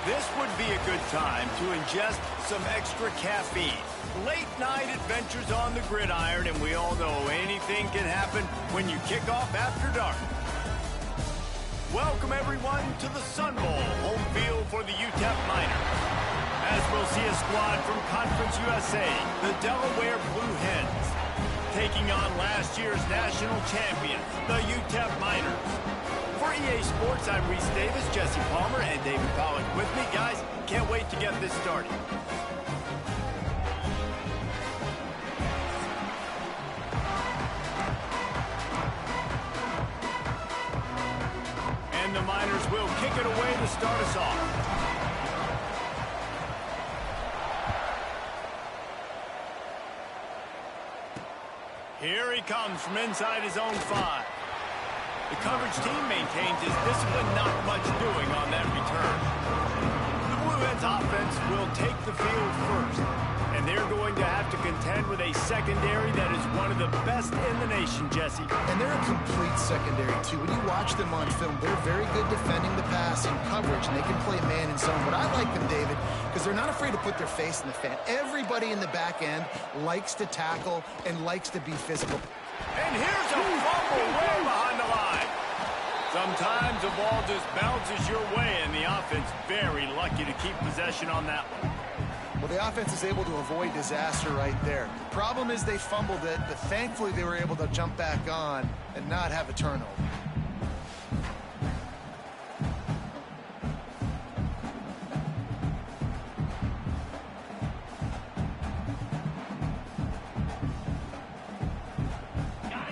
This would be a good time to ingest some extra caffeine. Late night adventures on the gridiron, and we all know anything can happen when you kick off after dark. Welcome everyone to the Sun Bowl, home field for the Utep Miners. As we'll see a squad from Conference USA, the Delaware Blue Hens, taking on last year's national champions, the Utep Miners. For EA Sports, I'm Reese Davis, Jesse Palmer, and David Pollock with me. Guys, can't wait to get this started. And the Miners will kick it away to start us off. Here he comes from inside his own 5. The coverage team maintains his discipline, not much doing on that return. The Blue Hens offense will take the field first, and they're going to have to contend with a secondary that is one of the best in the nation, Jesse. And they're a complete secondary, too. When you watch them on film, they're very good defending the pass and coverage, and they can play man and zone. But I like them, David, because they're not afraid to put their face in the fan. Everybody in the back end likes to tackle and likes to be physical. And here's a fumble way behind the line. Sometimes the ball just bounces your way, and the offense very lucky to keep possession on that one. Well, the offense is able to avoid disaster right there. Problem is they fumbled it, but thankfully they were able to jump back on and not have a turnover.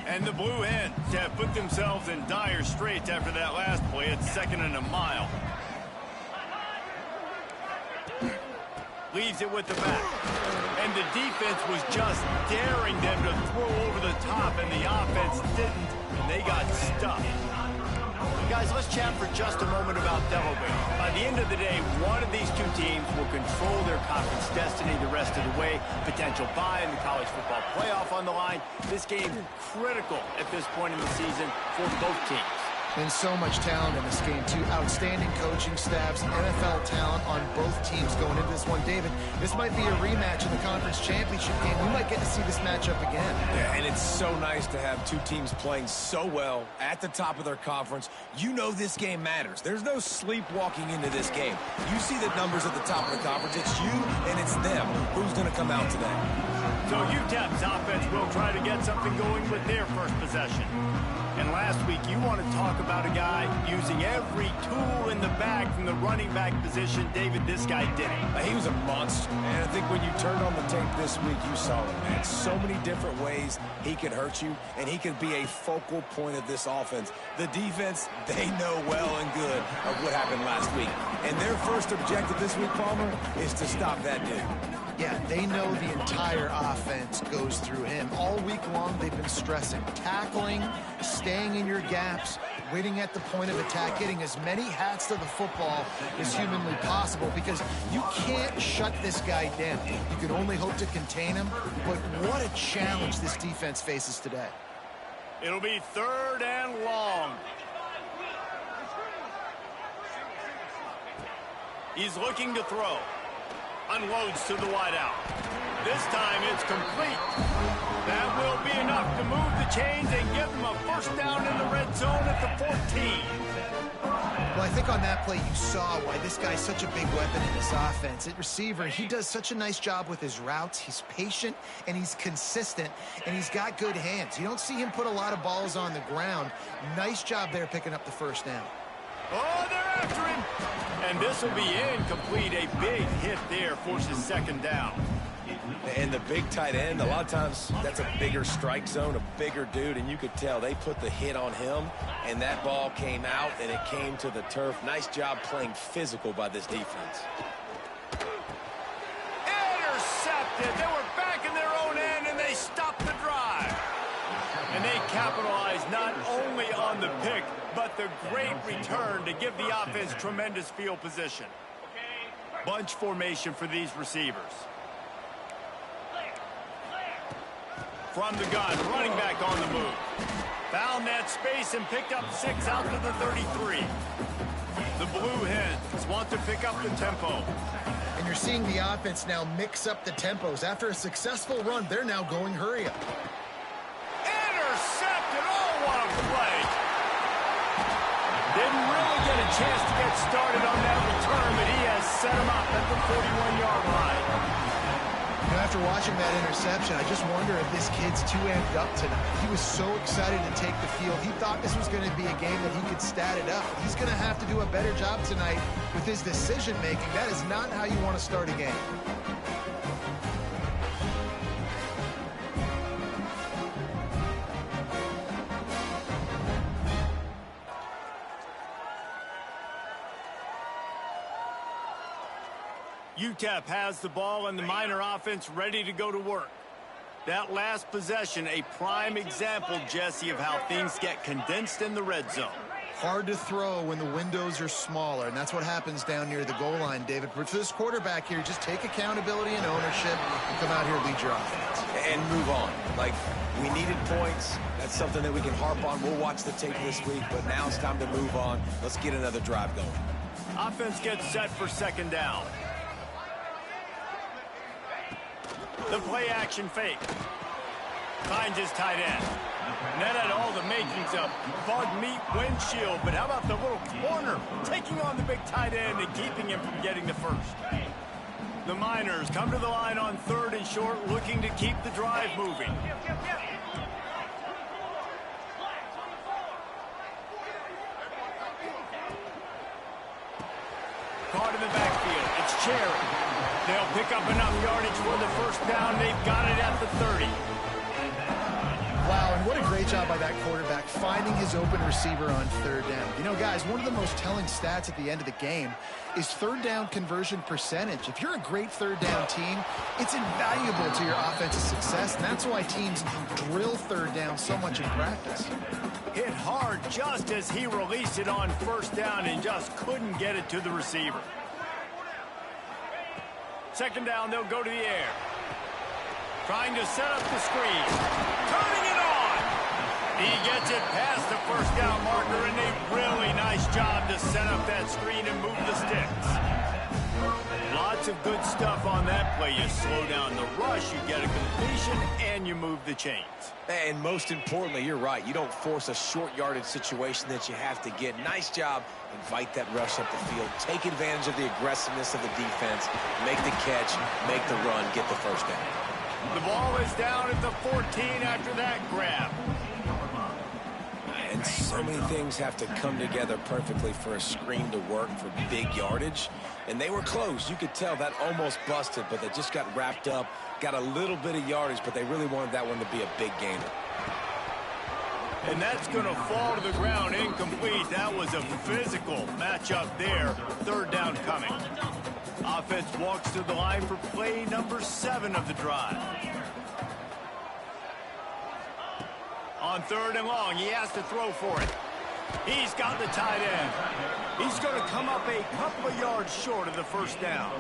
And the Blue Hens have put themselves in dire straits after that last play. It's 2nd and a mile. Leaves it with the back. And the defense was just daring them to throw over the top, and the offense didn't, and they got stuffed. Guys, let's chat for just a moment about Delaware. By the end of the day, one of these two teams will control their conference destiny the rest of the way. Potential bye in the college football playoff on the line. This game critical at this point in the season for both teams. And so much talent in this game, too. Outstanding coaching staffs, NFL talent on both teams going into this one. David, this might be a rematch in the conference championship game. We might get to see this matchup again. Yeah, and it's so nice to have two teams playing so well at the top of their conference. You know this game matters. There's no sleepwalking into this game. You see the numbers at the top of the conference. It's you and it's them. Who's going to come out today? So Utep's offense will try to get something going with their first possession. And last week, you want to talk about a guy using every tool in the bag from the running back position. David, this guy did it. He was a monster. And I think when you turned on the tape this week, you saw it, man. So many different ways he could hurt you, and he could be a focal point of this offense. The defense, they know well and good of what happened last week. And their first objective this week, Palmer, is to stop that dude. Yeah, they know the entire offense goes through him. All week long, they've been stressing tackling, staying in your gaps, waiting at the point of attack, getting as many hats to the football as humanly possible, because you can't shut this guy down. You can only hope to contain him, but what a challenge this defense faces today. It'll be 3rd and long. He's looking to throw. Unloads to the wideout. This time it's complete. That will be enough to move the chains and give them a first down in the red zone at the 14. Well, I think on that play you saw why this guy's such a big weapon in this offense. At receiver, he does such a nice job with his routes. He's patient, and he's consistent, and he's got good hands. You don't see him put a lot of balls on the ground. Nice job there picking up the first down. Oh, they're after him. And this will be incomplete. A big hit there forces 2nd down. And the big tight end, a lot of times that's a bigger strike zone, a bigger dude, and you could tell they put the hit on him, and that ball came out, and it came to the turf. Nice job playing physical by this defense. Intercepted. They were back in their own end, and they stopped the drive. And they capitalized not only on the pick, but the great return to give the offense tremendous field position. Bunch formation for these receivers. From the gun, running back on the move. Found that space and picked up 6 out to the 33. The Blue Hens defense wants to pick up the tempo. And you're seeing the offense now mix up the tempos. After a successful run, they're now going hurry up. Intercepted. Oh, what a play. Didn't really get a chance to get started on that return, but he has set him up at the 41-yard line. You know, after watching that interception, I just wonder if this kid's too amped up tonight. He was so excited to take the field. He thought this was going to be a game that he could stat it up. He's going to have to do a better job tonight with his decision-making. That is not how you want to start a game. Utep has the ball and the Miner offense ready to go to work. That last possession, a prime example, Jesse, of how things get condensed in the red zone. Hard to throw when the windows are smaller, and that's what happens down near the goal line, David. But for this quarterback here, just take accountability and ownership and come out here and lead your offense. And move on. Like, we needed points. That's something that we can harp on. We'll watch the tape this week, but now it's time to move on. Let's get another drive going. Offense gets set for second down. The play action fake. Finds his tight end. And that had all the makings of bug meat windshield. But how about the little corner taking on the big tight end and keeping him from getting the first? The Miners come to the line on 3rd and short, looking to keep the drive moving. Caught in the backfield. It's Cherry. They'll pick up enough yardage for the first down. They've got it at the 30. Wow, and what a great job by that quarterback finding his open receiver on 3rd down. You know, guys, one of the most telling stats at the end of the game is 3rd down conversion percentage. If you're a great 3rd down team, it's invaluable to your offensive success, and that's why teams drill 3rd down so much in practice. Hit hard just as he released it on 1st down and just couldn't get it to the receiver. 2nd down, they'll go to the air. Trying to set up the screen. Turning it on. He gets it past the 1st down marker, and a really nice job to set up that screen and move the sticks. Lots of good stuff on that play. You slow down the rush, you get a completion, and you move the chains. And most importantly, you're right. You don't force a short yardage situation that you have to get. Nice job. Invite that rush up the field. Take advantage of the aggressiveness of the defense. Make the catch. Make the run. Get the first down. The ball is down at the 14 after that grab. And so many things have to come together perfectly for a screen to work for big yardage. And they were close. You could tell that almost busted, but they just got wrapped up, got a little bit of yardage, but they really wanted that one to be a big gainer. And that's going to fall to the ground incomplete. That was a physical matchup there. 3rd down coming. Offense walks to the line for play number 7 of the drive. On 3rd and long, he has to throw for it. He's got the tight end. He's going to come up a couple of yards short of the 1st down.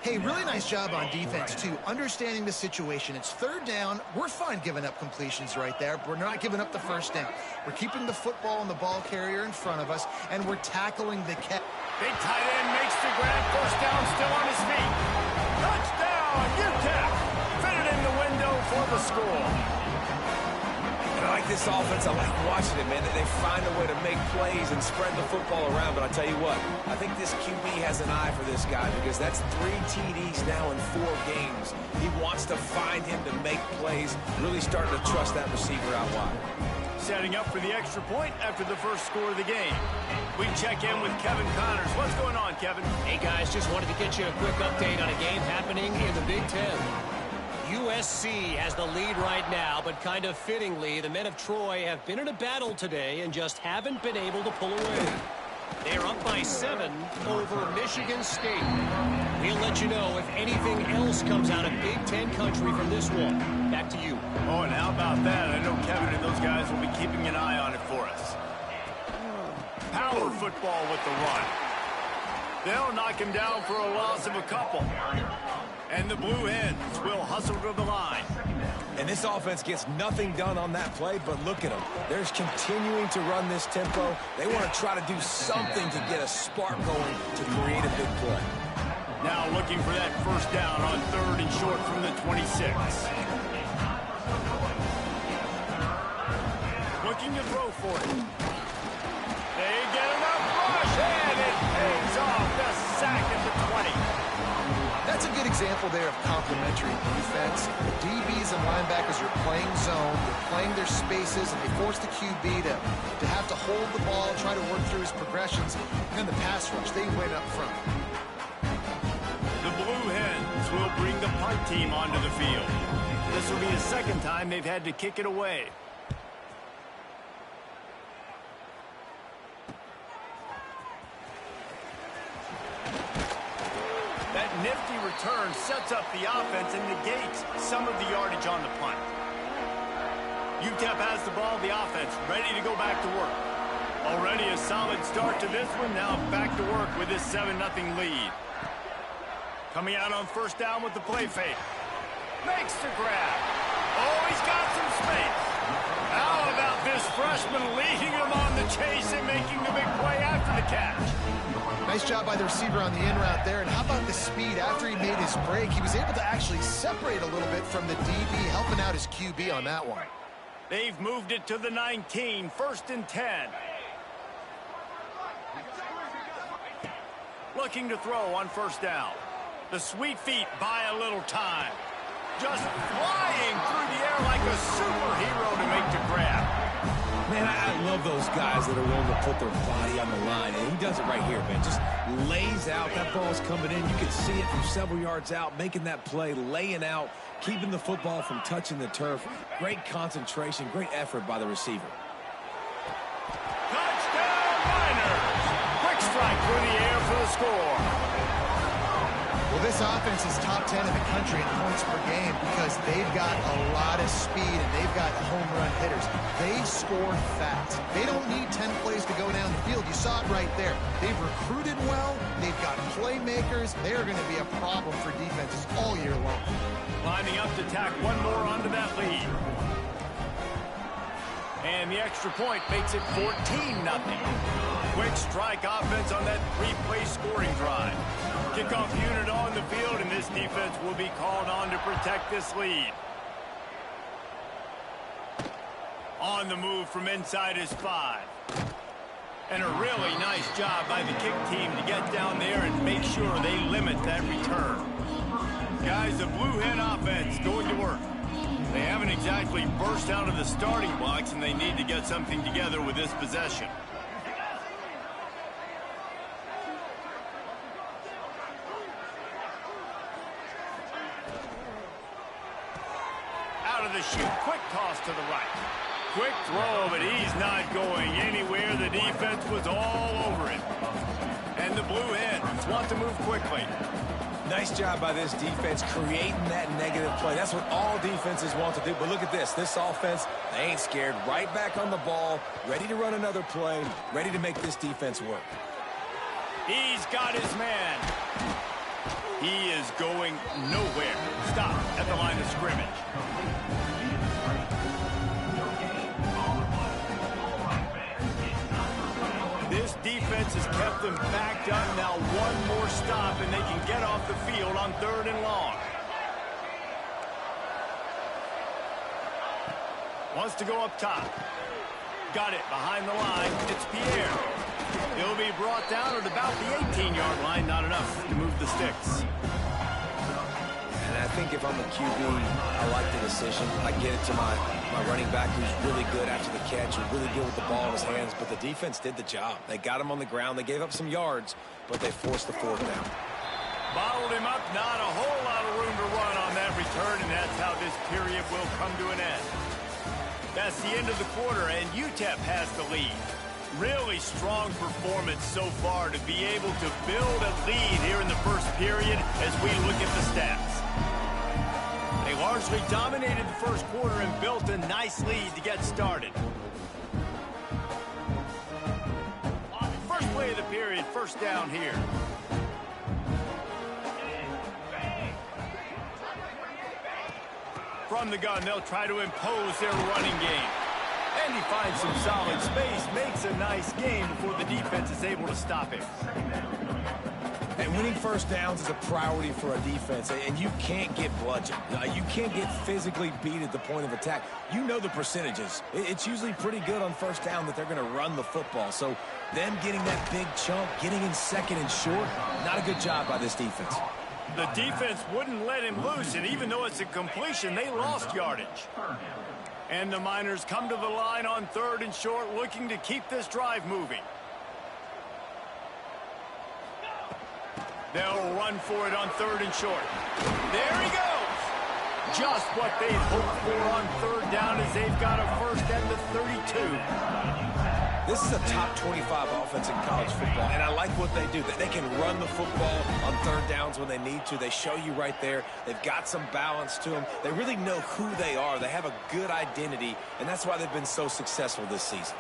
Hey, really nice job on defense, too, understanding the situation. It's 3rd down. We're fine giving up completions right there. We're not giving up the 1st down. We're keeping the football and the ball carrier in front of us, and we're tackling the catch. Big tight end makes the grab. 1st down, still on his feet. Touchdown, Utep. Fitted in the window for the score. I like this offense. I like watching it, man. They find a way to make plays and spread the football around. But I tell you what, I think this QB has an eye for this guy because that's 3 TDs now in 4 games. He wants to find him to make plays, really starting to trust that receiver out wide. Setting up for the extra point after the first score of the game. We check in with Kevin Connors. What's going on, Kevin? Hey, guys, just wanted to get you a quick update on a game happening in the Big Ten. USC has the lead right now, but kind of fittingly, the men of Troy have been in a battle today and just haven't been able to pull away. They're up by 7 over Michigan State. We'll let you know if anything else comes out of Big Ten country from this one. Back to you. Oh, and how about that? I know Kevin and those guys will be keeping an eye on it for us. Power football with the run. They'll knock him down for a loss of a couple. And the Blue Hens will hustle to the line. And this offense gets nothing done on that play, but look at them. They're continuing to run this tempo. They want to try to do something to get a spark going to create a big play. Now looking for that first down on 3rd and short from the 26. Looking to throw for it. They get enough rush, and it pays off. The sack at the 20. That's a good example there of complementary defense. The DBs and linebackers are playing zone, they're playing their spaces, and they force the QB to have to hold the ball, try to work through his progressions. And then the pass rush, they win up front. The Blue Hens will bring the punt team onto the field. This will be the second time they've had to kick it away. That nifty return sets up the offense and negates some of the yardage on the punt. Utep has the ball, the offense ready to go back to work. Already a solid start to this one, now back to work with this 7-0 lead. Coming out on first down with the play fake. Makes the grab. Oh, he's got some space. How about this freshman leading him on the chase and making the big play after the catch? Nice job by the receiver on the in route there. And how about the speed after he made his break? He was able to actually separate a little bit from the DB, helping out his QB on that one. They've moved it to the 19, 1st and 10. Looking to throw on first down. The sweet feet buy a little time. Just flying through the air like a superhero to make the grab. Man, I love those guys that are willing to put their body on the line, and he does it right here, man. Just lays out. That ball's coming in. You can see it from several yards out, making that play, laying out, keeping the football from touching the turf. Great concentration, great effort by the receiver. Touchdown, Niners! Quick strike through the air for the score. Well, this offense is top 10 in the country in points per game because they've got a lot of speed and they've got home run hitters. They score fast. They don't need 10 plays to go down the field. You saw it right there. They've recruited well. They've got playmakers. They're going to be a problem for defenses all year long. Lining up to tack one more onto that lead. And the extra point makes it 14-0. Quick strike offense on that 3-play scoring drive. Kickoff unit on the field, and this defense will be called on to protect this lead. On the move from inside his 5. And a really nice job by the kick team to get down there and make sure they limit that return. Guys, the Blue Hen offense going to work. They haven't exactly burst out of the starting blocks, and they need to get something together with this possession. Out of the chute, quick toss to the right. Quick throw, but he's not going anywhere. The defense was all over him. And the Blue Hens want to move quickly. Nice job by this defense creating that negative play. That's what all defenses want to do. But look at this. This offense, they ain't scared. Right back on the ball, ready to run another play, ready to make this defense work. He's got his man. He is going nowhere. Stop at the line of scrimmage. This defense has kept them backed up. Now one more stop, and they can get off the field on 3rd and long. Wants to go up top. Got it behind the line. It's Pierre. He'll be brought down at about the 18-yard line. Not enough to move the sticks. And I think if I'm a QB, I like the decision. I get it to my running back who's really good after the catch and really good with the ball in his hands. But the defense did the job. They got him on the ground. They gave up some yards, but they forced the 4th down. Bottled him up. Not a whole lot of room to run on that return, and that's how this period will come to an end. That's the end of the quarter, and Utep has the lead. Really strong performance so far to be able to build a lead here in the first period as we look at the stats. They largely dominated the first quarter and built a nice lead to get started. First play of the period, first down here. From the gun, they'll try to impose their running game. And he finds some solid space, makes a nice game before the defense is able to stop him. And winning first downs is a priority for a defense, and you can't get bludgeoned. You can't get physically beat at the point of attack. You know the percentages. It's usually pretty good on first down that they're going to run the football. So them getting that big chunk, getting in second and short, not a good job by this defense. The defense wouldn't let him loose, and even though it's a completion, they lost yardage. And the Miners come to the line on 3rd and short, looking to keep this drive moving. They'll run for it on 3rd and short. There he goes! Just what they'd hoped for on 3rd down as they've got a first at the 32. This is a top 25 offense in college football, and I like what they do. They can run the football on 3rd downs when they need to. They show you right there. They've got some balance to them. They really know who they are. They have a good identity, and that's why they've been so successful this season.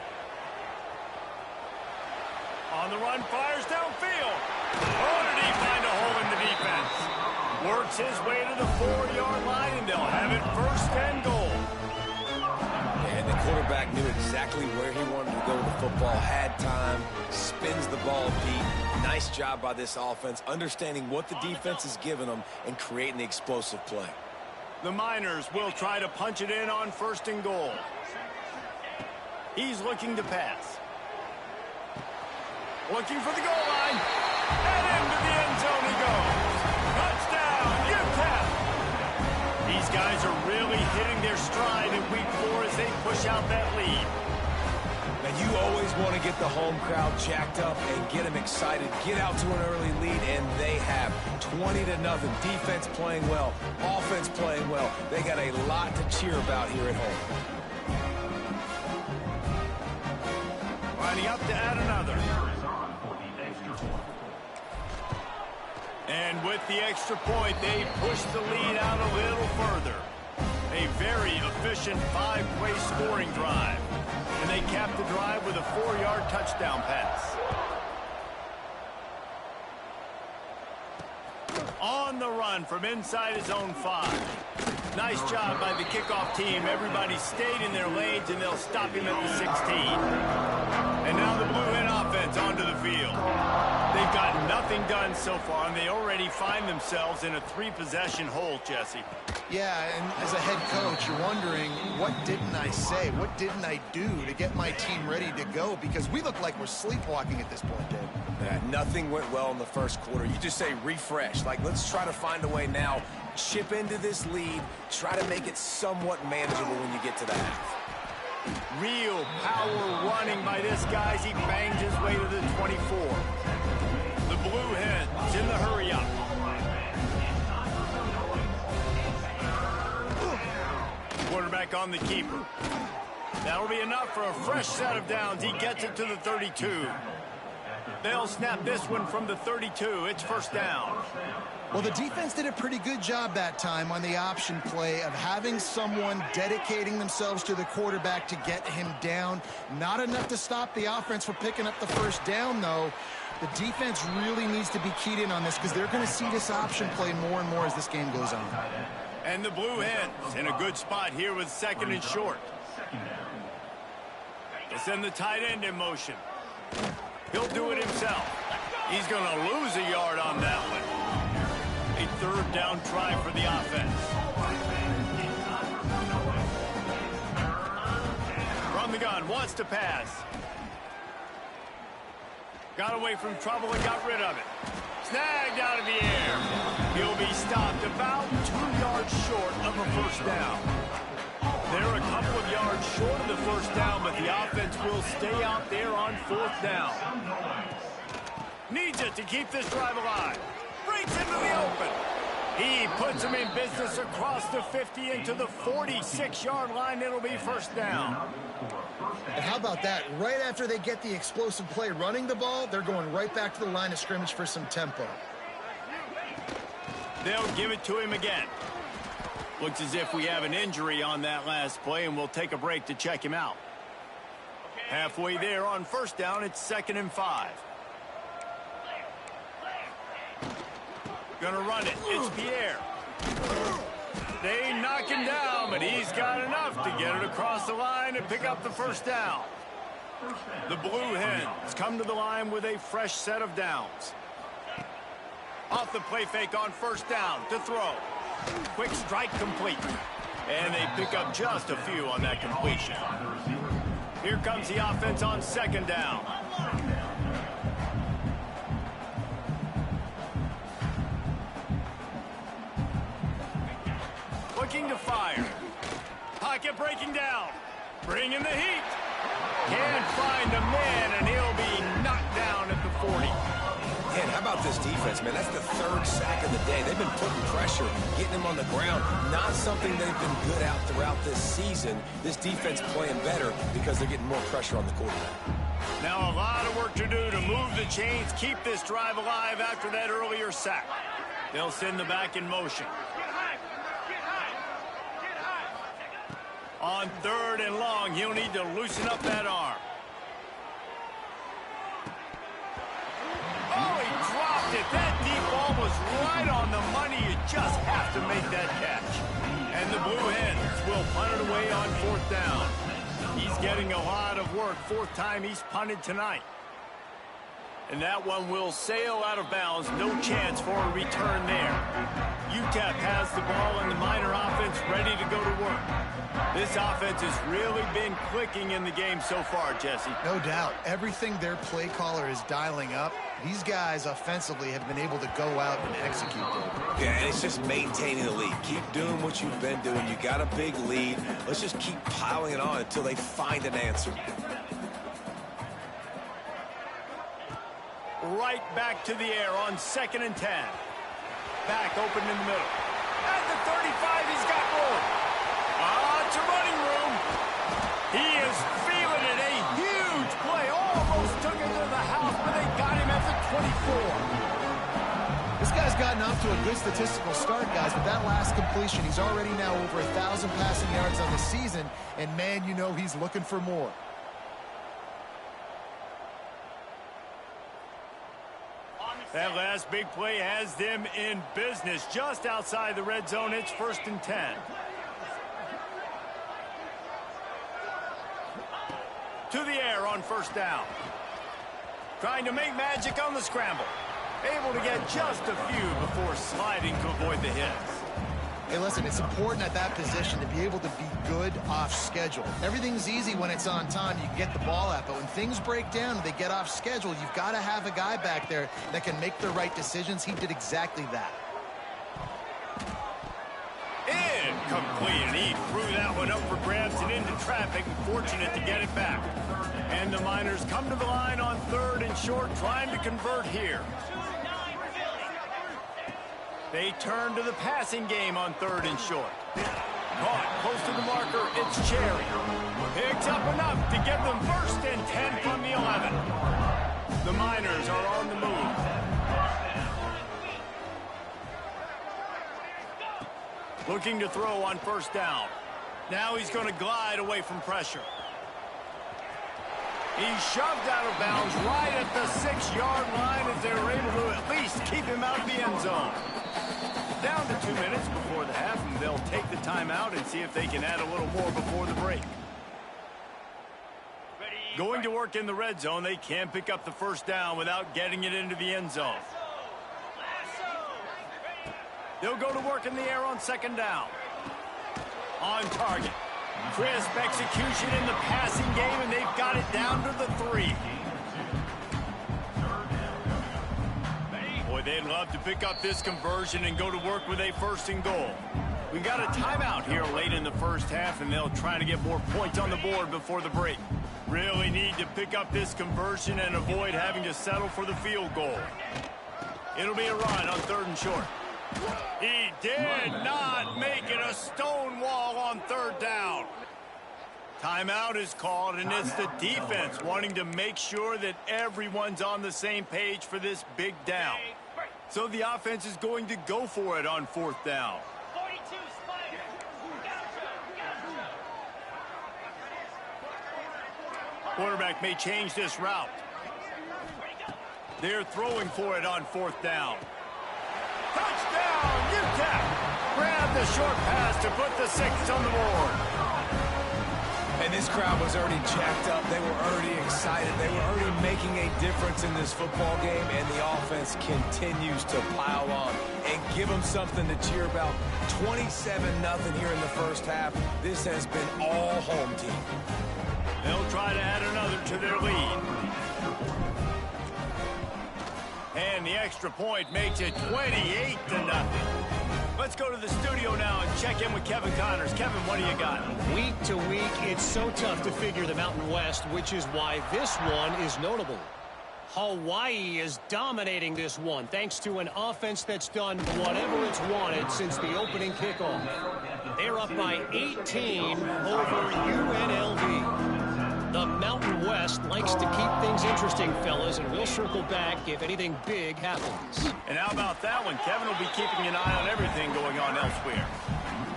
On the run, fires downfield. Oh, did he find a hole in the defense? Works his way to the 4-yard line, and they'll have it 1st and goal. And the quarterback knew exactly where he wanted to go with the football, had time, spins the ball deep. Nice job by this offense, understanding what the defense is giving them and creating the explosive play. The Miners will try to punch it in on 1st and goal. He's looking to pass. Looking for the goal line. And into the end zone he goes. Touchdown, Utep! These guys are really hitting their stride in week 4 as they push out that lead. Now, you always want to get the home crowd jacked up and get them excited. Get out to an early lead, and they have 20-0. Defense playing well, offense playing well. They got a lot to cheer about here at home. Lining up to add another. And with the extra point, they push the lead out a little further. A very efficient 5-play scoring drive. And they cap the drive with a 4-yard touchdown pass. On the run from inside his own 5. Nice job by the kickoff team. Everybody stayed in their lanes, and they'll stop him at the 16. And now the Blue Hen offense onto the field. They've got nothing done so far, and they already find themselves in a 3-possession hole, Jesse. Yeah, and as a head coach, you're wondering, what didn't I say? What didn't I do to get my team ready to go? Because we look like we're sleepwalking at this point, Dave. Nothing went well in the first quarter. You just say refresh. Like, let's try to find a way now. Chip into this lead. Try to make it somewhat manageable when you get to the half. Real power running by this guy as he bangs his way to the 24. The Blue Hens in the hurry-up. Quarterback on the keeper. That'll be enough for a fresh set of downs. He gets it to the 32. They'll snap this one from the 32. It's 1st down. Well, the defense did a pretty good job that time on the option play of having someone dedicating themselves to the quarterback to get him down. Not enough to stop the offense from picking up the 1st down, though. The defense really needs to be keyed in on this because they're going to see this option play more and more as this game goes on. And the Blue Hens in a good spot here with 2nd and short. They send the tight end in motion. He'll do it himself. He's going to lose a yard on that one. A 3rd down try for the offense. From the gun, wants to pass. Got away from trouble and got rid of it. Snagged out of the air. He'll be stopped about 2 yards short of a 1st down. They're a couple of yards short of the 1st down, but the offense will stay out there on 4th down. Needs it to keep this drive alive. Breaks into the open. He puts him in business across the 50 into the 46-yard line. It'll be 1st down. And how about that? Right after they get the explosive play running the ball, they're going right back to the line of scrimmage for some tempo. They'll give it to him again. Looks as if we have an injury on that last play, and we'll take a break to check him out. Halfway there on 1st down, it's 2nd and 5. Gonna run it. It's Pierre. They knock him down. moment. He's got enough to get it across the line and pick up the first down. The Blue Hens come to the line with a fresh set of downs. Off the play fake on first down to throw. Quick strike complete. And they pick up just a few on that completion. Here comes the offense on second down. Looking to fire. Pocket breaking down. Bringing the heat. Can't find a man, and he'll be knocked down at the 40. Man, how about this defense, man? That's the third sack of the day. They've been putting pressure, getting him on the ground. Not something they've been good at throughout this season. This defense playing better because they're getting more pressure on the quarterback. Now a lot of work to do to move the chains, keep this drive alive after that earlier sack. They'll send the back in motion. On third and long, he'll need to loosen up that arm. Oh, he dropped it. That deep ball was right on the money. You just have to make that catch. And the Blue Hens will punt it away on fourth down. He's getting a lot of work. Fourth time he's punted tonight. And that one will sail out of bounds. No chance for a return there. Utep has the ball and the Miner offense ready to go to work. This offense has really been clicking in the game so far, Jesse. No doubt. Everything their play caller is dialing up, these guys offensively have been able to go out and execute. Yeah, and it's just maintaining the lead. Keep doing what you've been doing. You got a big lead. Let's just keep piling it on until they find an answer. Right back to the air on 2nd and 10. Back open in the middle. At the 35, he's got room. It's a running room. He is feeling it. A huge play. Almost took him to the house, but they got him at the 24. This guy's gotten off to a good statistical start, guys, but that last completion, he's already now over 1,000 passing yards on the season, and man, you know he's looking for more. That last big play has them in business just outside the red zone. It's 1st and 10. To the air on first down. Trying to make magic on the scramble. Able to get just a few before sliding to avoid the hits. Hey, listen, it's important at that position to be able to be good off schedule. Everything's easy when it's on time. You can get the ball out, but when things break down and they get off schedule, you've got to have a guy back there that can make the right decisions. He did exactly that. Incomplete, and he threw that one up for grabs and into traffic, and fortunate to get it back. And the Miners come to the line on 3rd and short, trying to convert here. They turn to the passing game on 3rd and short. Caught close to the marker, it's Cherry. Picks up enough to get them 1st and 10 from the 11. The Miners are on the move. Looking to throw on first down. Now he's going to glide away from pressure. He's shoved out of bounds right at the 6-yard line as they were able to at least keep him out of the end zone. Down to 2 minutes before the half, and they'll take the timeout and see if they can add a little more before the break. Going to work in the red zone, they can't pick up the first down without getting it into the end zone. They'll go to work in the air on 2nd down. On target. Crisp execution in the passing game, and they've got it down to the 3. Boy, they'd love to pick up this conversion and go to work with a 1st and goal. We got a timeout here late in the first half, and they'll try to get more points on the board before the break. Really need to pick up this conversion and avoid having to settle for the field goal. It'll be a run on 3rd and short. He did not make it a stone wall on 3rd down. Timeout is called, and it's the defense wanting to make sure that everyone's on the same page for this big down. So the offense is going to go for it on 4th down. Quarterback may change this route. They're throwing for it on 4th down. Touchdown, Utep! Grab the short pass to put the 6 on the board. And this crowd was already jacked up. They were already excited. They were already making a difference in this football game, and the offense continues to pile on and give them something to cheer about. 27-0 here in the first half. This has been all home team. They'll try to add another to their lead. And the extra point makes it 28-0. Let's go to the studio now and check in with Kevin Connors. Kevin, what do you got? Week to week, it's so tough to figure the Mountain West, which is why this one is notable. Hawaii is dominating this one thanks to an offense that's done whatever it's wanted since the opening kickoff. They're up by 18 over UNLV. The Mountain West likes to keep things interesting, fellas, and we'll circle back if anything big happens. And how about that one? Kevin will be keeping an eye on everything going on elsewhere.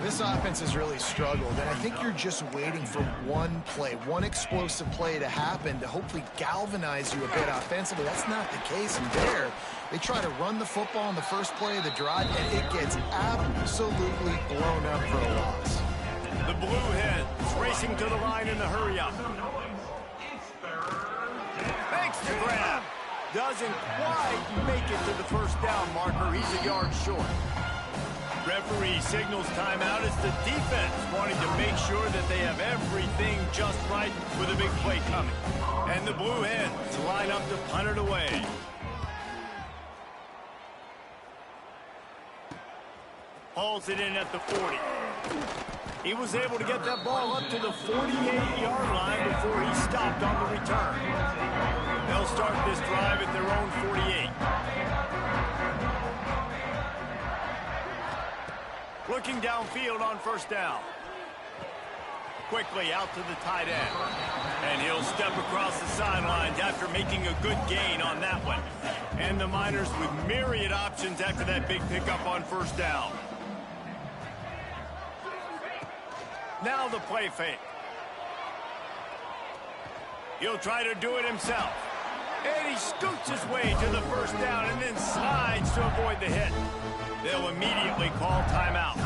This offense has really struggled, and I think you're just waiting for one play, one explosive play to happen to hopefully galvanize you a bit offensively. That's not the case in there. They try to run the football on the first play of the drive, and it gets absolutely blown up for a loss. The Blue Hens racing to the line in the hurry-up. Makes the grab. Doesn't quite make it to the first down marker. He's a yard short. Referee signals timeout. It's the defense wanting to make sure that they have everything just right with a big play coming. And the Blue Hens line up to punt it away. Hauls it in at the 40. He was able to get that ball up to the 48-yard line before he stopped on the return. They'll start this drive at their own 48. Looking downfield on first down. Quickly out to the tight end. And he'll step across the sidelines after making a good gain on that one. And the Miners with myriad options after that big pickup on first down. Now the play fake. He'll try to do it himself. And he scoots his way to the first down and then slides to avoid the hit. They'll immediately call timeout.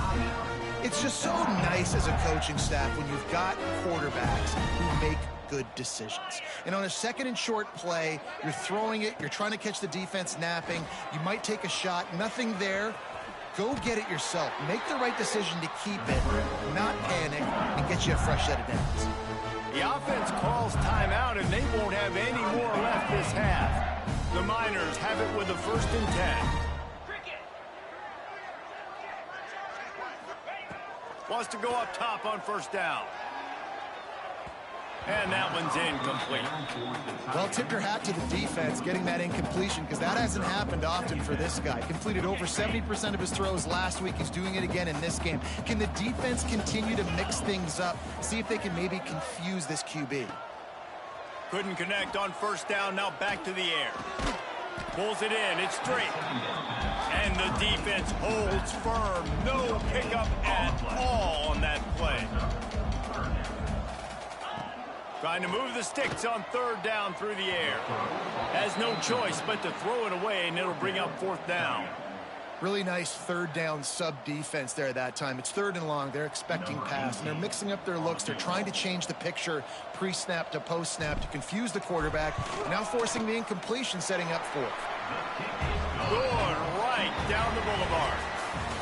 It's just so nice as a coaching staff when you've got quarterbacks who make good decisions. And on a second and short play, you're throwing it, you're trying to catch the defense napping, you might take a shot, nothing there. Go get it yourself. Make the right decision to keep it, not panic, and get you a fresh set of downs. The offense calls timeout, and they won't have any more left this half. The Miners have it with a 1st and 10. Wants to go up top on first down. And that one's incomplete. Well, tip your hat to the defense getting that incompletion because that hasn't happened often for this guy. Completed over 70% of his throws last week. He's doing it again in this game. Can the defense continue to mix things up? See if they can maybe confuse this QB. Couldn't connect on first down. Now back to the air. Pulls it in. It's straight. And the defense holds firm. No pickup at all on that play. Trying to move the sticks on third down through the air. Has no choice but to throw it away, and it'll bring up 4th down. Really nice third down sub-defense there that time. It's 3rd and long. They're expecting pass, and they're mixing up their looks. They're trying to change the picture pre-snap to post-snap to confuse the quarterback, now forcing the incompletion, setting up 4th. Going right down the boulevard.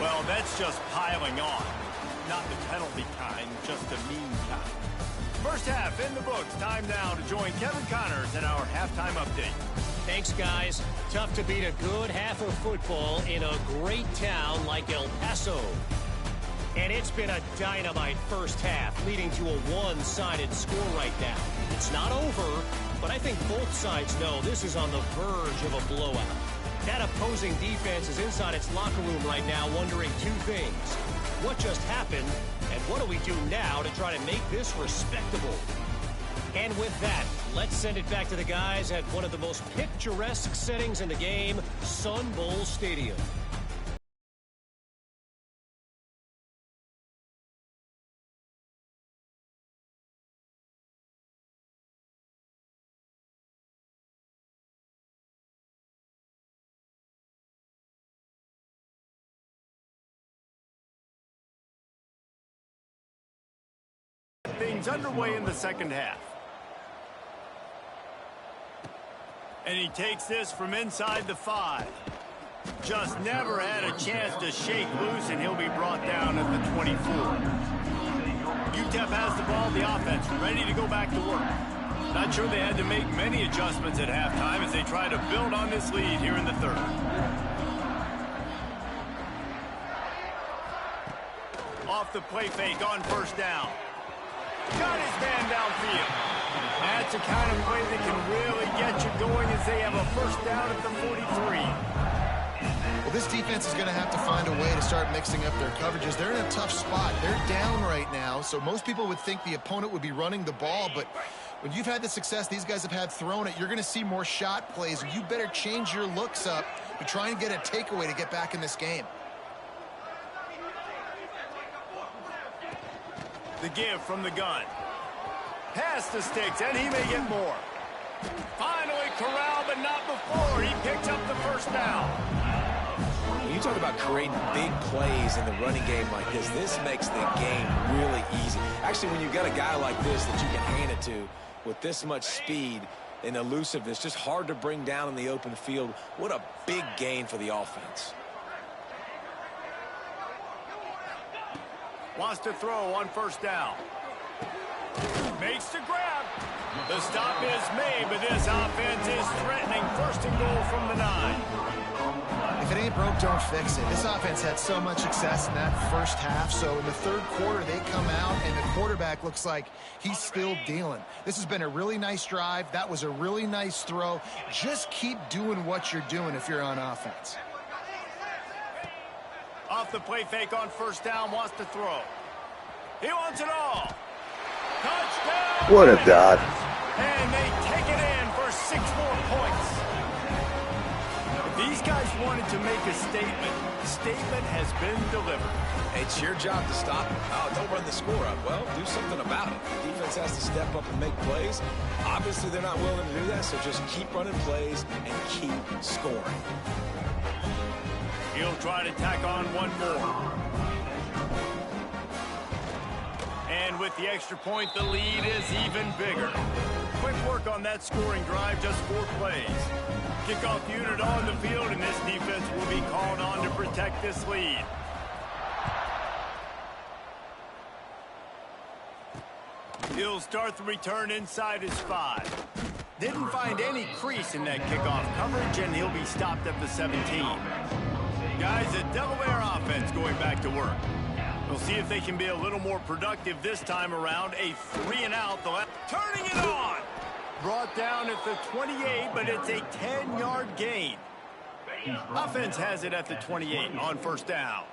Well, that's just piling on. Not the penalty kind, just a mean kind. First half in the books. Time now to join Kevin Connors in our halftime update. Thanks, guys. Tough to beat a good half of football in a great town like El Paso. And it's been a dynamite first half, leading to a one-sided score right now. It's not over, but I think both sides know this is on the verge of a blowout. That opposing defense is inside its locker room right now wondering 2 things. What just happened, and what do we do now to try to make this respectable? And with that, let's send it back to the guys at one of the most picturesque settings in the game, Sun Bowl Stadium. things underway in the second half. And he takes this from inside the 5. Just never had a chance to shake loose, and he'll be brought down at the 24. Utep has the ball, the offense ready to go back to work. Not sure they had to make many adjustments at halftime as they try to build on this lead here in the third. Off the play fake on first down. Got his man downfield. That's the kind of play that can really get you going as they have a first down at the 43. Well, this defense is going to have to find a way to start mixing up their coverages. They're in a tough spot. They're down right now, so most people would think the opponent would be running the ball, but when you've had the success these guys have had throwing it, you're going to see more shot plays. You better change your looks up to try and get a takeaway to get back in this game. The give from the gun. Pass the sticks, and he may get more. Finally corralled, but not before. He picks up the first down. When you talk about creating big plays in the running game like this makes the game really easy. Actually, when you've got a guy like this that you can hand it to with this much speed and elusiveness, just hard to bring down in the open field. What a big gain for the offense. Wants to throw on first down. Makes the grab. The stop is made, but this offense is threatening. First and goal from the 9. If it ain't broke, don't fix it. This offense had so much success in that first half, so in the third quarter they come out and the quarterback looks like he's still dealing. This has been a really nice drive. That was a really nice throw. Just keep doing what you're doing if you're on offense. Off the play fake on first down, wants to throw. He wants it all. Touchdown! What a dot. And they take it in for 6 more points. If these guys wanted to make a statement, the statement has been delivered. It's your job to stop it. Oh, don't run the score up. Well, do something about it. The defense has to step up and make plays. Obviously, they're not willing to do that, so just keep running plays and keep scoring. He'll try to tack on one more. And with the extra point, the lead is even bigger. Quick work on that scoring drive, just 4 plays. Kickoff unit on the field, and this defense will be called on to protect this lead. He'll start the return inside his 5. Didn't find any crease in that kickoff coverage, and he'll be stopped at the 17. Guys, a Delaware offense going back to work. We'll see if they can be a little more productive this time around. A 3-and-out. Turning it on. Brought down at the 28, but it's a 10-yard gain. Offense has it at the 28 on first down.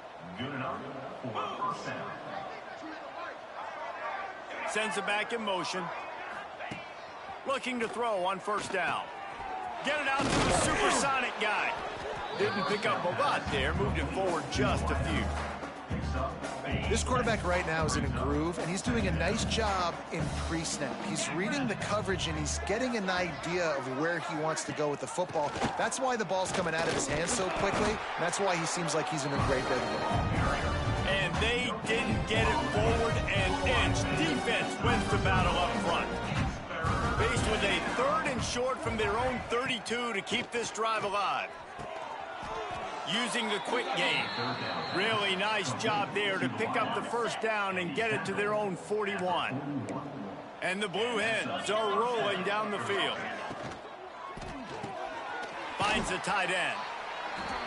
Sends it back in motion. Looking to throw on first down. Get it out to the supersonic guy. Didn't pick up a lot there. Moved it forward just a few. This quarterback right now is in a groove, and he's doing a nice job in pre-snap. He's reading the coverage, and he's getting an idea of where he wants to go with the football. That's why the ball's coming out of his hands so quickly, and that's why he seems like he's in a great rhythm. And they didn't get it forward an inch. Defense wins the battle up front. Faced with a 3rd and short from their own 32 to keep this drive alive. Using the quick game. Really nice job there to pick up the first down and get it to their own 41. And the Blue Hens are rolling down the field. Finds the tight end.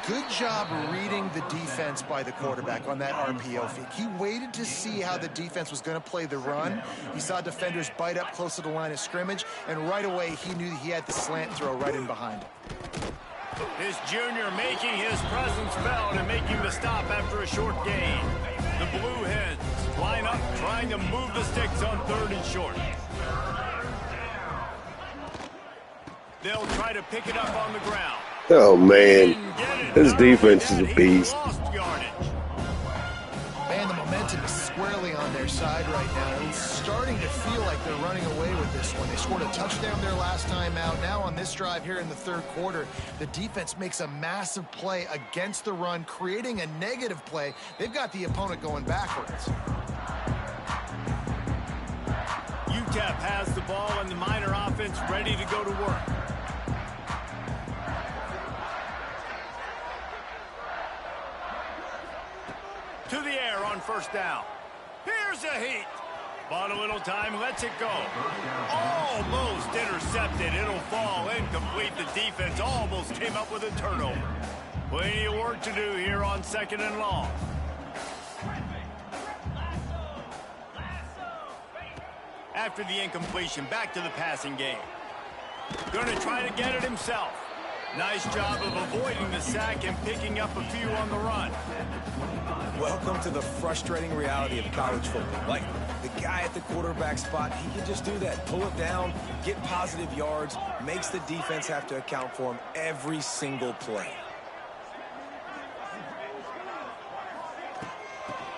Good job reading the defense by the quarterback on that RPO fake. He waited to see how the defense was going to play the run. He saw defenders bite up close to the line of scrimmage, and right away he knew he had the slant throw right in behind him. This junior making his presence felt and making the stop after a short gain. The Blue Hens line up trying to move the sticks on 3rd and short. They'll try to pick it up on the ground. Oh, man. This defense is a beast. Man, the momentum is squarely on their side right now. It's starting to feel like they're running away with this one. They scored a touchdown their last time out. Now on this drive here in the 3rd quarter, the defense makes a massive play against the run, creating a negative play. They've got the opponent going backwards. Utep has the ball and the Miner offense ready to go to work. To the air on first down. Here's a heat. Bought a little time, lets it go. Almost intercepted. It'll fall incomplete. The defense almost came up with a turnover. Plenty of work to do here on 2nd and long. After the incompletion, back to the passing game. Going to try to get it himself. Nice job of avoiding the sack and picking up a few on the run. Welcome to the frustrating reality of college football. Like, the guy at the quarterback spot, he can just do that. Pull it down, get positive yards, makes the defense have to account for him every single play.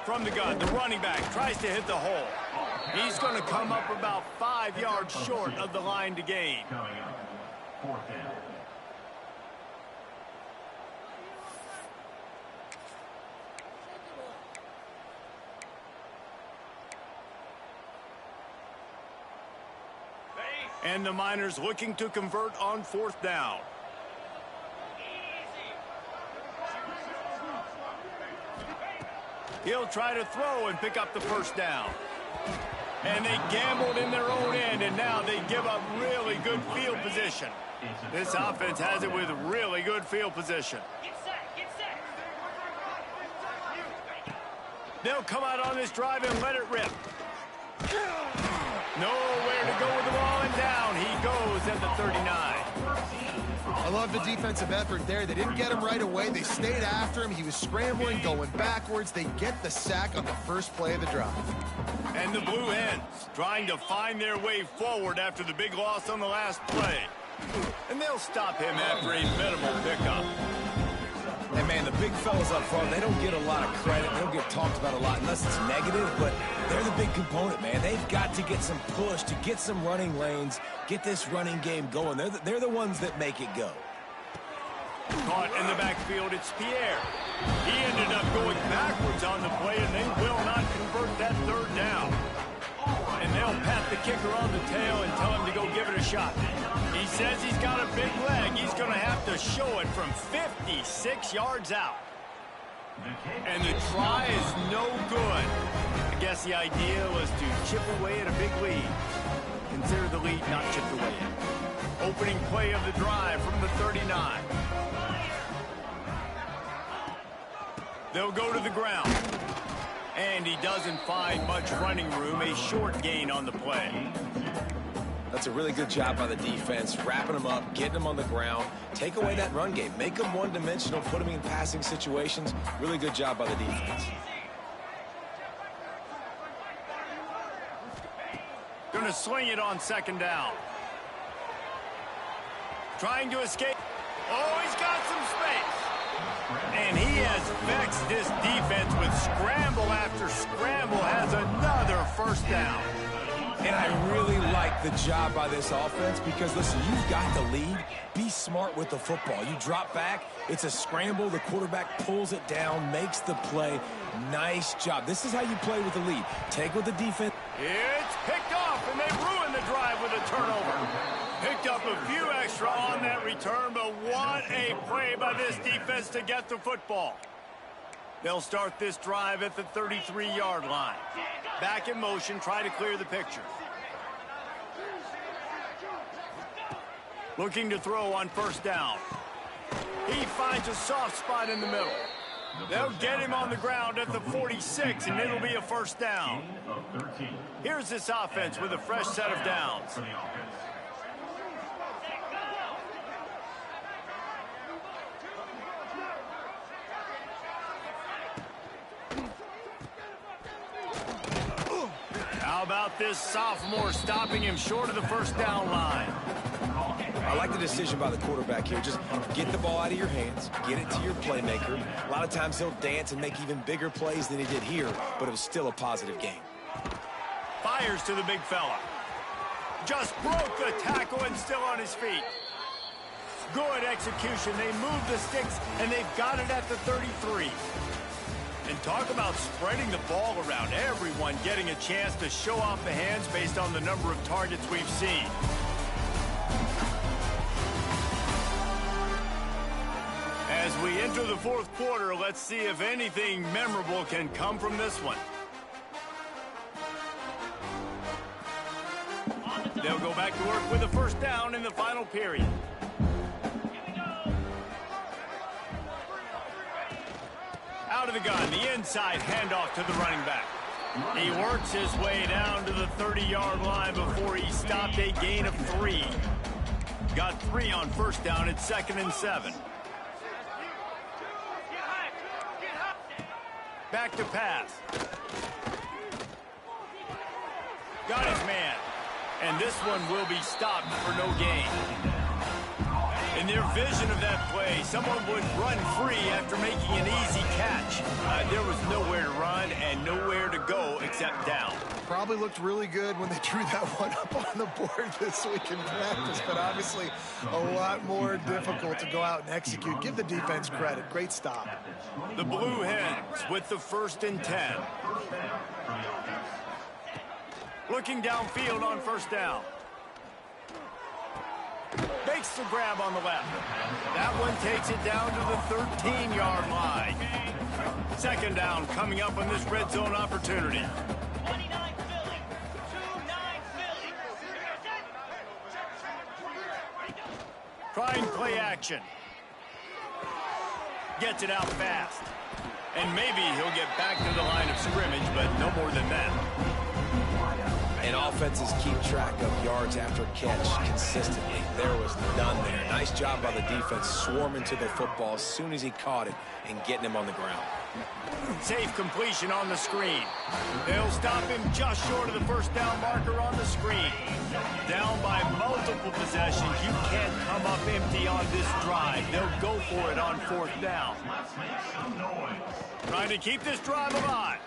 From the gun, the running back tries to hit the hole. He's going to come up about 5 yards short of the line to gain. And the Miners looking to convert on 4th down. He'll try to throw and pick up the first down. And they gambled in their own end, and now they give up really good field position. This offense has it with really good field position. They'll come out on this drive and let it rip. Nowhere to go with the ball, and down he goes at the 39. I love the defensive effort there. They didn't get him right away. They stayed after him. He was scrambling, going backwards. They get the sack on the first play of the drive. And the Blue Hens trying to find their way forward after the big loss on the last play. And they'll stop him after a minimal pickup. And, man, the big fellas up front, they don't get a lot of credit. They don't get talked about a lot unless it's negative, but they're the big component, man. They've got to get some push, to get some running lanes, get this running game going. They're the ones that make it go. Caught in the backfield, it's Pierre. He ended up going backwards on the play, and they will not convert that 3rd down. And they'll pat the kicker on the tail and tell him to go give it a shot. He says he's got a big leg. He's going to have to show it from 56 yards out. And the try is no good. I guess the idea was to chip away at a big lead. Consider the lead not chipped away yet. Opening play of the drive from the 39. They'll go to the ground. And he doesn't find much running room. A short gain on the play. That's a really good job by the defense, wrapping them up, getting them on the ground, take away that run game, make them one-dimensional, put them in passing situations. Really good job by the defense. Going to swing it on 2nd down. Trying to escape. Oh, he's got some space. And he has vexed this defense with scramble after scramble, has another first down. And I really like the job by this offense because, listen, you've got the lead. Be smart with the football. You drop back, it's a scramble. The quarterback pulls it down, makes the play. Nice job. This is how you play with the lead. Take with the defense. It's picked off, and they ruin the drive with a turnover. Picked up a few extra on that return, but what a play by this defense to get the football. They'll start this drive at the 33-yard line. Back in motion, try to clear the picture. Looking to throw on 1st down. He finds a soft spot in the middle. They'll get him on the ground at the 46, and it'll be a 1st down. Here's this offense with a fresh set of downs. How about this sophomore stopping him short of the 1st down line? I like the decision by the quarterback here. Just get the ball out of your hands, get it to your playmaker. A lot of times he'll dance and make even bigger plays than he did here, but it was still a positive game. Fires to the big fella. Just broke the tackle and still on his feet. Good execution. They move the sticks, and they've got it at the 33. And talk about spreading the ball around. Everyone getting a chance to show off the hands based on the number of targets we've seen. As we enter the fourth quarter, let's see if anything memorable can come from this one. They'll go back to work with a first down in the final period. Out of the gun, the inside handoff to the running back. He works his way down to the 30-yard line before he stopped, a gain of 3. Got 3 on first down. It's 2nd and 7. Back to pass. Got his man. And this one will be stopped for no gain. In their vision of that play, someone would run free after making an easy catch. There was nowhere to run and nowhere to go except down. Probably looked really good when they drew that one up on the board this week in practice, but obviously a lot more difficult to go out and execute. Give the defense credit. Great stop. The Blue Hens with the 1st and 10. Looking downfield on first down. Makes the grab on the left. That one takes it down to the 13-yard line. 2nd down coming up on this red zone opportunity. Trying play action. Gets it out fast. And maybe he'll get back to the line of scrimmage, but no more than that. And offenses keep track of yards after catch consistently. There was none there. Nice job by the defense swarming to the football as soon as he caught it and getting him on the ground. Safe completion on the screen. They'll stop him just short of the first down marker on the screen. Down by multiple possessions. You can't come up empty on this drive. They'll go for it on 4th down. Trying to keep this drive alive.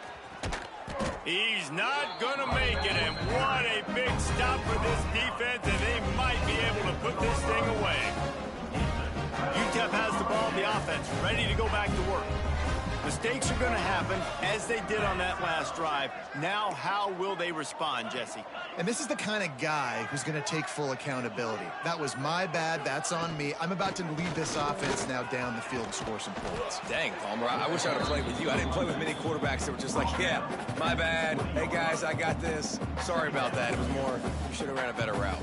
He's not going to make it, and what a big stop for this defense, and they might be able to put this thing away. Utep has the ball, the offense ready to go back to work. Mistakes are going to happen, as they did on that last drive. Now, how will they respond, Jesse? And this is the kind of guy who's going to take full accountability. That was my bad. That's on me. I'm about to lead this offense now down the field and score some points. Dang, Palmer, I wish I would have played with you. I didn't play with many quarterbacks that were just like, yeah, my bad. Hey, guys, I got this. Sorry about that. It was more, you should have ran a better route.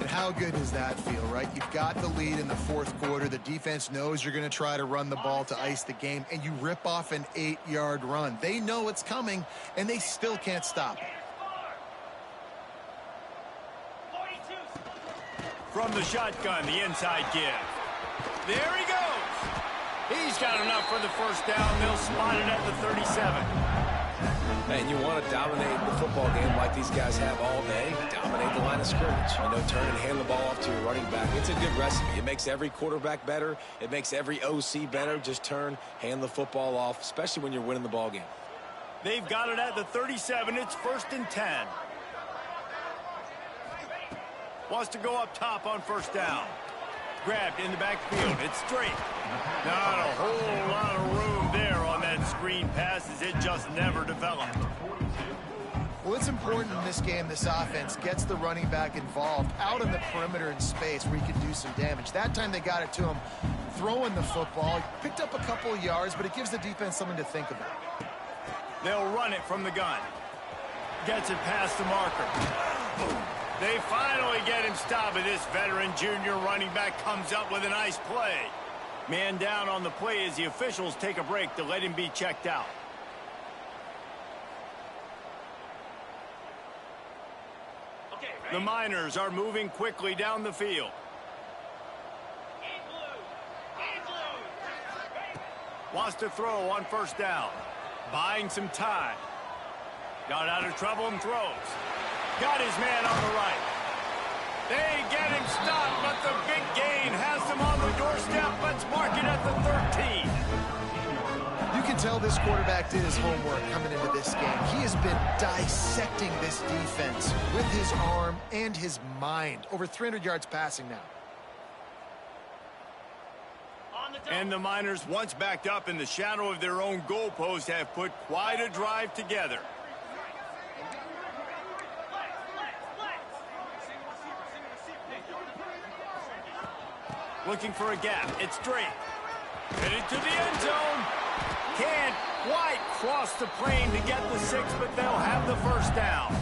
And how good does that feel, right? You've got the lead in the 4th quarter. The defense knows you're going to try to run the ball to ice the game, and you rip off an 8-yard run. They know it's coming, and they still can't stop it. From the shotgun, the inside give. There he goes. He's got enough for the first down. They'll spot it at the 37. And you want to dominate the football game like these guys have all day. Dominate the line of scrimmage. You know, turn and hand the ball off to your running back. It's a good recipe. It makes every quarterback better. It makes every OC better. Just turn, hand the football off, especially when you're winning the ball game. They've got it at the 37. It's 1st and 10. Wants to go up top on first down. Grabbed in the backfield. It's straight. Not a whole lot of room there on that screen pass as it just never developed. Well, it's important in this game this offense gets the running back involved out in the perimeter in space where he can do some damage. That time they got it to him throwing the football. Picked up a couple of yards, but it gives the defense something to think about. They'll run it from the gun. Gets it past the marker. They finally get him stopped, but this veteran junior running back comes up with a nice play. Man down on the play as the officials take a break to let him be checked out. The Miners are moving quickly down the field. Wants to throw on first down. Buying some time. Got out of trouble and throws. Got his man on the right. They get him stopped, but the big gain has them on the doorstep. Let's mark it at the 13. You can tell this quarterback did his homework coming into this game. He has been dissecting this defense with his arm and his mind. Over 300 yards passing now. And the Miners, once backed up in the shadow of their own goalpost, have put quite a drive together. Looking for a gap. It's straight. Headed to the end zone. Can't quite cross the plane to get the 6, but they'll have the first down.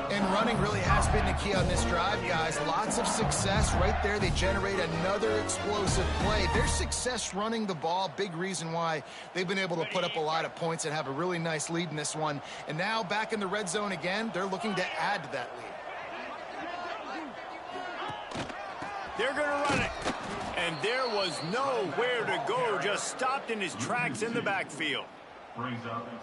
And running really has been the key on this drive, guys. Lots of success right there. They generate another explosive play. Their success running the ball, big reason why they've been able to put up a lot of points and have a really nice lead in this one. And now back in the red zone again, they're looking to add to that lead. They're going to run it. And there was nowhere to go, just stopped in his tracks in the backfield.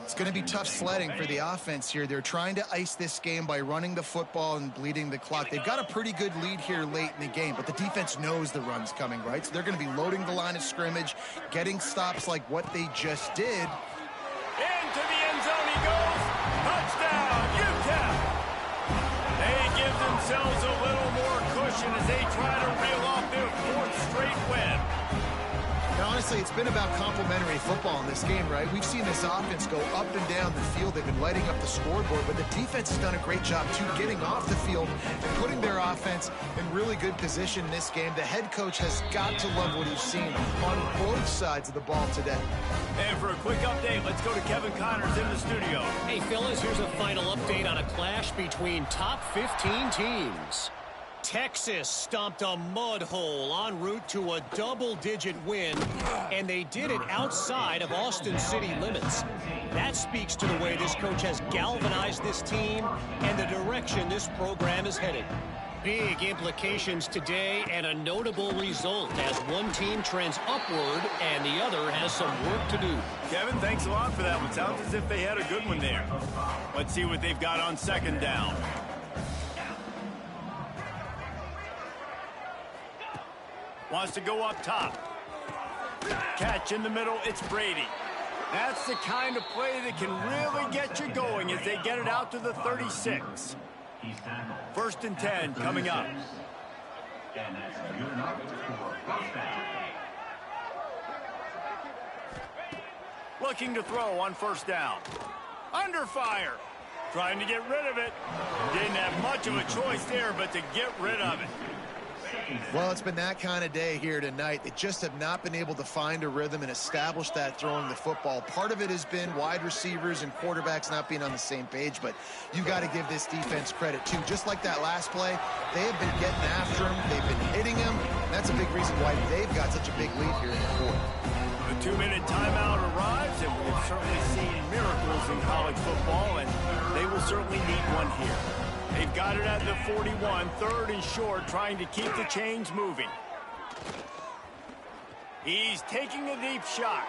It's going to be tough sledding for the offense here. They're trying to ice this game by running the football and bleeding the clock. They've got a pretty good lead here late in the game, but the defense knows the run's coming, right? So they're going to be loading the line of scrimmage, getting stops like what they just did. Into the end zone he goes. Touchdown, Utep. They give themselves a little more cushion as they try to reel off their 4th straight win. And honestly, it's been about complementary football in this game, right? We've seen this offense go up and down the field. They've been lighting up the scoreboard, but the defense has done a great job, too, getting off the field and putting their offense in really good position in this game. The head coach has got to love what he's seen on both sides of the ball today. And for a quick update, let's go to Kevin Connors in the studio. Hey, fellas, here's a final update on a clash between top 15 teams. Texas stomped a mud hole en route to a double-digit win, and they did it outside of Austin city limits. That speaks to the way this coach has galvanized this team and the direction this program is headed. Big implications today and a notable result as one team trends upward and the other has some work to do. Kevin, thanks a lot for that one. Sounds as if they had a good one there. Let's see what they've got on 2nd down. Wants to go up top. Catch in the middle, it's Brady. That's the kind of play that can really get you going as they get it out to the 36. 1st and 10 coming up. Looking to throw on 1st down. Under fire. Trying to get rid of it. Didn't have much of a choice there, but to get rid of it. Well, it's been that kind of day here tonight. They just have not been able to find a rhythm and establish that throwing the football. Part of it has been wide receivers and quarterbacks not being on the same page, but you got to give this defense credit, too. Just like that last play, they have been getting after him. They've been hitting him, and that's a big reason why they've got such a big lead here in the 4th. The 2-minute timeout arrives, and we've certainly seen miracles in college football, and they will certainly need one here. They've got it at the 41, 3rd and short, trying to keep the chains moving. He's taking a deep shot.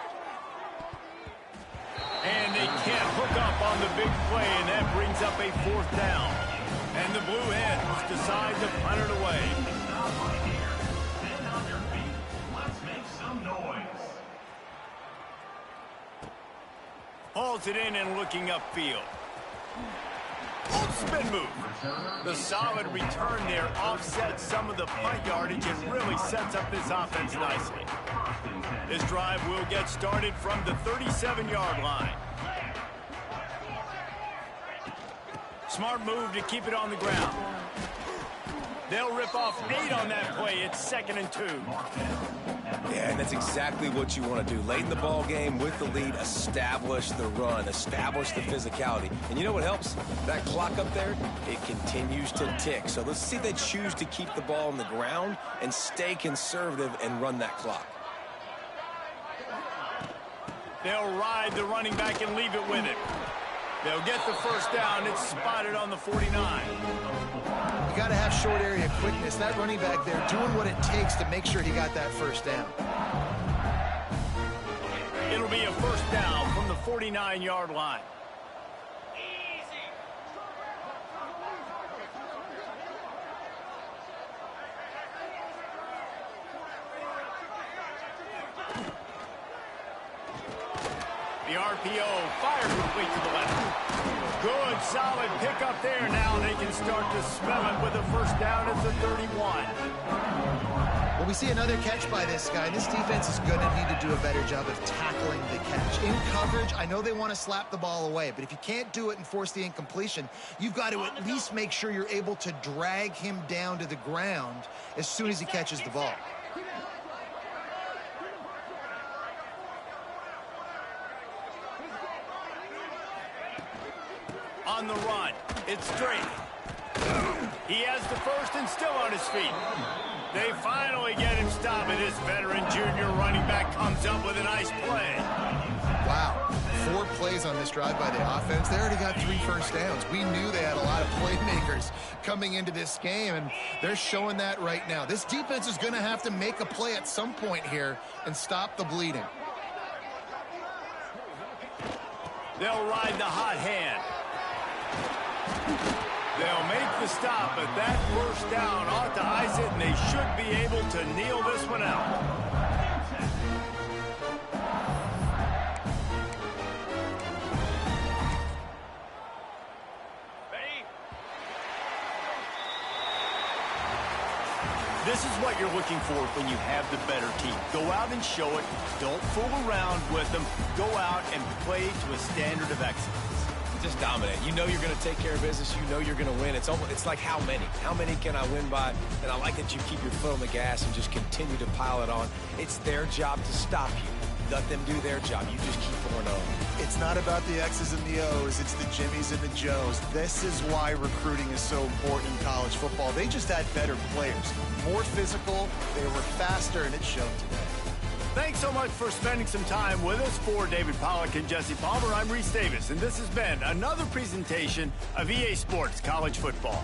And they can't hook up on the big play, and that brings up a 4th down. And the Blue Hens decide to punt it away. Hauls it in and looking upfield. Spin move. The solid return there offsets some of the punt yardage and really sets up this offense nicely. This drive will get started from the 37-yard line. Smart move to keep it on the ground. They'll rip off 8 on that play. It's 2nd and 2. Yeah, and that's exactly what you want to do. Late in the ball game with the lead, establish the run, establish the physicality. And you know what helps? That clock up there, it continues to tick. So let's see if they choose to keep the ball on the ground and stay conservative and run that clock. They'll ride the running back and leave it with it. They'll get the 1st down. It's spotted on the 49. You got to have short area quickness. That running back there doing what it takes to make sure he got that 1st down. It'll be a 1st down from the 49-yard line. The RPO fires quickly to the left. Good, solid pickup there. Now they can start to smell it with a first down at the 31. Well, we see another catch by this guy. This defense is going to need to do a better job of tackling the catch. In coverage, I know they want to slap the ball away, but if you can't do it and force the incompletion, you've got to at least make sure you're able to drag him down to the ground as soon as he catches the ball. On the run, it's straight. He has the first and still on his feet. They finally get him stopped, and this veteran junior running back comes up with a nice play. Wow, 4 plays on this drive by the offense. They already got 3 first downs. We knew they had a lot of playmakers coming into this game, and they're showing that right now. This defense is going to have to make a play at some point here and stop the bleeding. They'll ride the hot hand. They'll make the stop, but that first down ought to ice it, and they should be able to kneel this one out. This is what you're looking for when you have the better team. Go out and show it. Don't fool around with them. Go out and play to a standard of excellence. Just dominate. You know you're going to take care of business. You know you're going to win. It's like how many? How many can I win by? And I like that you keep your foot on the gas and just continue to pile it on. It's their job to stop you. Let them do their job. You just keep going on. It's not about the X's and the O's. It's the Jimmies and the Joes. This is why recruiting is so important in college football. They just had better players. More physical. They were faster, and it showed today. Thanks so much for spending some time with us. For David Pollack and Jesse Palmer, I'm Reese Davis, and this has been another presentation of EA Sports College Football.